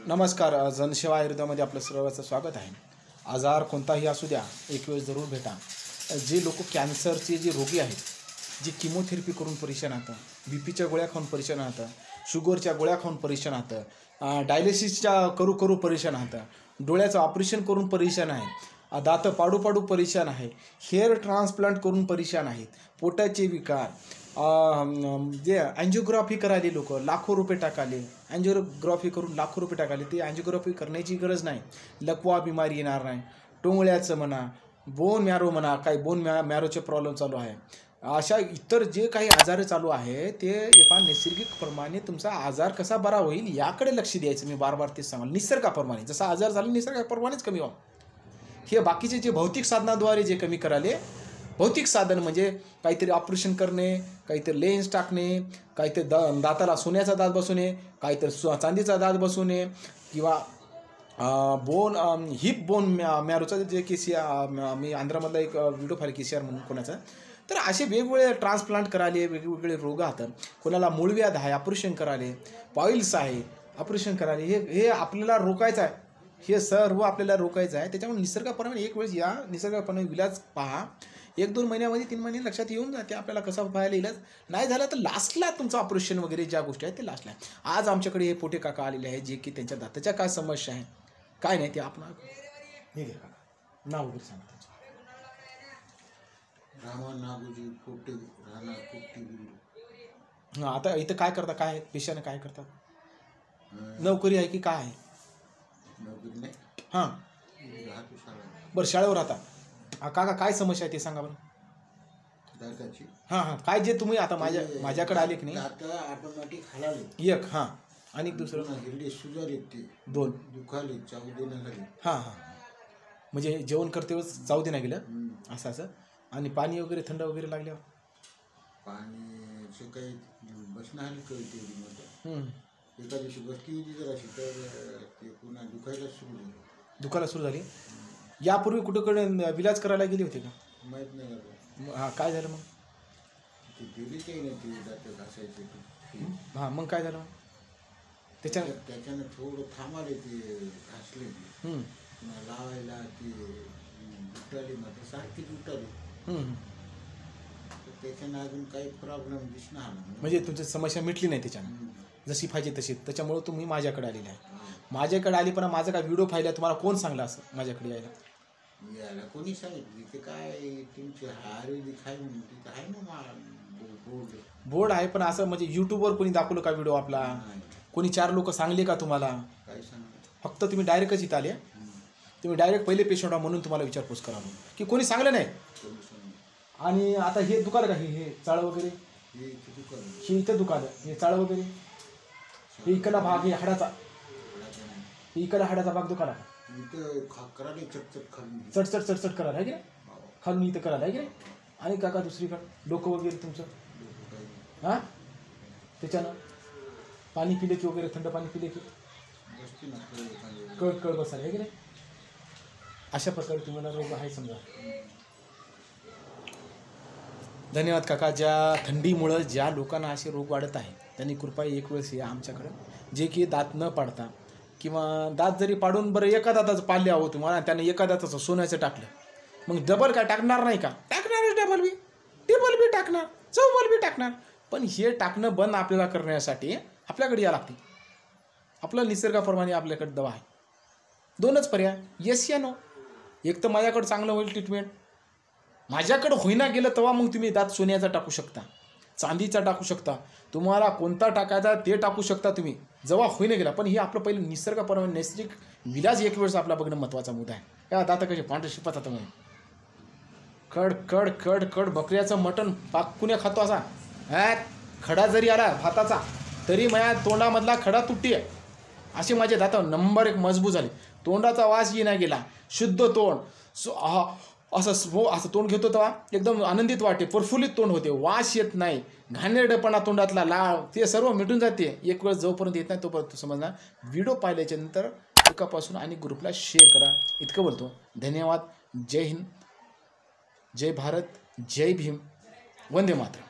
नमस्कार. जनसेवा आयुर्वेदामध्ये आपलं सर्वांचं स्वागत आहे. आजार कोणताही असू द्या, एक वेळ जरूर भेटा. जे लोक कॅन्सरचे जे रोगी आहेत, जे किमोथेरपी करून परेशान राहतं, बीपीच्या गोळ्या खाऊन परेशान राहतं, शुगरच्या गोळ्या खाऊन परेशान राहतं, डायलिसिसच्या करू परेशान राहतं, डोळ्याचं ऑपरेशन करून परेशान आहे, दात पाडू परेशान आहे, हेअर ट्रान्सप्लांट करून परेशान आहेत, पोटाचे विकार, जे अँजिओग्राफी करायले लोक लाखो रुपये टाकाले, अँजिओग्राफी करून लाखो रुपये टाकाले. ते अँजिओग्राफी करण्याची गरज नाही. लकवा बिमारी येणार नाही. टोंगळ्याचं म्हणा, बोन मॅरो म्हणा, काही बोन मॅरोचे प्रॉब्लेम चालू आहे, अशा इतर जे काही आजार चालू आहे ते एका नैसर्गिकप्रमाणे तुमचा आजार कसा बरा होईल याकडे लक्ष द्यायचं. मी बार तेच सांगाल, निसर्गाप्रमाणे जसा आजार झाला निसर्गाप्रमाणेच कमी व्हा. हे बाकीचे जे भौतिक साधनाद्वारे जे कमी कराले, भौतिक साधन म्हणजे काहीतरी ऑपरेशन करणे, काहीतरी लेन्स टाकणे, काहीतरी दाताला सोन्याचा दात बसवणे, काहीतरी चांदीचा दात बसवणे, किंवा हिप बोन मॅरोचा जे मी आंध्रामधला एक व्हिडिओ फाईल केसीआर म्हणून कोणाचा. तर असे वेगवेगळे ट्रान्सप्लांट कराले, वेगवेगळे रोग आहेत. कोणाला मूळव्याध आहे, ऑपरेशन कराले, पाईल्स आहे, ऑपरेशन कराले. हे आपल्याला रोखायचं आहे. हे सर्व आपल्याला रोखायचं आहे. त्याच्यामुळे निसर्गाप्रमाणे एक वेळेस या निसर्गाप्रमाणे इलाज पहा. 1-2 महिन्यामध्ये 3 महिने लक्षात येऊन जाते आपल्याला कसा पाहायला इलाज. नाही झाला तर लास्टला तुमचं ऑपरेशन वगैरे ज्या गोष्टी आहेत ते लास्टला आहे. आज आमच्याकडे हे पोटे काका आलेले आहेत, जे की त्यांच्या दाताच्या काय समस्या आहे काय नाही ते आपण हे घे काका, नाव वगैरे सांगा त्याचं. हां, आता इथं काय करता, काय पेशाने काय करतात? नोकरी आहे की काय आहे? हां, बरं, शाळेवर राहता. काका काय समस्या आहे ते सांगा बरं. हां, काय जे तुम्ही आता माझ्याकडे आले की नाही, एक हां, आणि दुसरं 2 हां, म्हणजे जेवण करते वेळेस जाऊ दे ना गेलं असं, आणि पाणी वगैरे थंड वगैरे लागल्यावर पाणी सकाळी बसणं आली कळते एका दिवशी बसली जराशी तर ते पुन्हा दुखायला सुरू झाली. यापूर्वी कुठेकडे विलाज करायला गेली होती का? माहीत नाही. हां, काय झालं मग? ते दिली काही नाही, ते दात घासायचे. हां, मग काय झालं? त्याच्यानं थोडं थांबाले, ते घासले लावायला, ती उठाली मात्र सारखीच उठाली. त्याच्यानं अजून काही प्रॉब्लेम दिसणार. म्हणजे तुमची समस्या मिटली नाही त्याच्यानं, जशी पाहिजे तशी. त्याच्यामुळे तुम्ही माझ्याकडे आलेले आहे. माझ्याकडे आली, पण माझा काय व्हिडिओ फाईल आहे तुम्हाला कोण सांगला असं माझ्याकडे यायला कोणी सांगितलं? ते काय तुमचे आयुर्वेदिक आहे म्हणून तिथं आहे ना बोर्ड आहे, पण असं म्हणजे यूट्यूबवर कोणी दाखवलं का व्हिडिओ आपला? कोणी 4 लोक सांगले का तुम्हाला? काय सांगितलं? फक्त तुम्ही डायरेक्टच इथं आले. तुम्ही डायरेक्ट पहिले पेशंट आहा म्हणून तुम्हाला विचारपूस करा की कोणी सांगलं नाही. आणि आता हे दुकान का, हे चाळ वगैरे, हे इथं दुकान, हे चाळ वगैरे, हे इकडला भाग, हे हाडाचा, इकडला हाडाचा भाग दुकान आहे. चटचट करायला आहे की नाही, खालून इथं करायला आहे की नाही. आणि काका दुसरीकडं डोकं वगैरे तुमचं, हां, त्याच्यानं पाणी पिले की वगैरे, थंड पाणी पिले की कळ बसायला आहे की नाही. अशा प्रकारे तुम्हाला रोग आहे समजा. धन्यवाद काका. ज्या थंडीमुळं ज्या लोकांना असे रोग वाढत आहे त्यांनी कृपया एक वेळेस या आमच्याकडं, जे की दात न पाडता, किंवा दात जरी पाडून बरं एका दाताचं पाडले आहो तुम्हाला, त्यानं एका दाताचं सोन्याचं टाकलं, मग डबल काय टाकणार नाही का? टाकणारच, डबल बी टाकणार, चौबल बी टाकणार. पण हे टाकणं बंद आपल्याला करण्यासाठी आपल्याकडे या लागते. आपलं निसर्गाप्रमाणे आपल्याकडे दवा आहे. 2च पर्याय, येस या नो. एक तर माझ्याकडं चांगलं होईल ट्रीटमेंट, माझ्याकडं होईना गेलं तेव्हा मग तुम्ही दात सोन्याचा टाकू शकता, चांदीचा टाकू शकता, तुम्हाला कोणता टाकायचा ते टाकू शकता तुम्ही, जेव्हा होईना गेला. पण हे आपलं पहिलं निसर्गाप्रमाणे नैसर्गिक विलाज एक वेळेस आपला बघणं महत्त्वाचा मुद्दा आहे. या दात कसे पांढरे शिपतात म्हणून कड कड कड कड बकऱ्याचं मटण पाकुण्या खातो असा. खडा जरी आला भाताचा तरी माझ्या तोंडामधला खडा तुटते. असे माझे दात नंबर 1 मजबूत झाले. तोंडाचा वास येईना गेला, शुद्ध तोंड, असं तोंड घेतो तेव्हा एकदम आनंदित वाटते, प्रफुल्लित तोंड होते, वास येत नाही, घाणेरडेपणा तोंडातला लाळ ते सर्व मिटून जाते. एक वेळ जोपर्यंत येत नाही तोपर्यंत समजणार. व्हिडिओ पाहिल्याच्या नंतर एकापासून आणि ग्रुपला शेअर करा. इतकं बोलतो. धन्यवाद. जय हिंद, जय भारत, जय भीम, वंदे मातरम.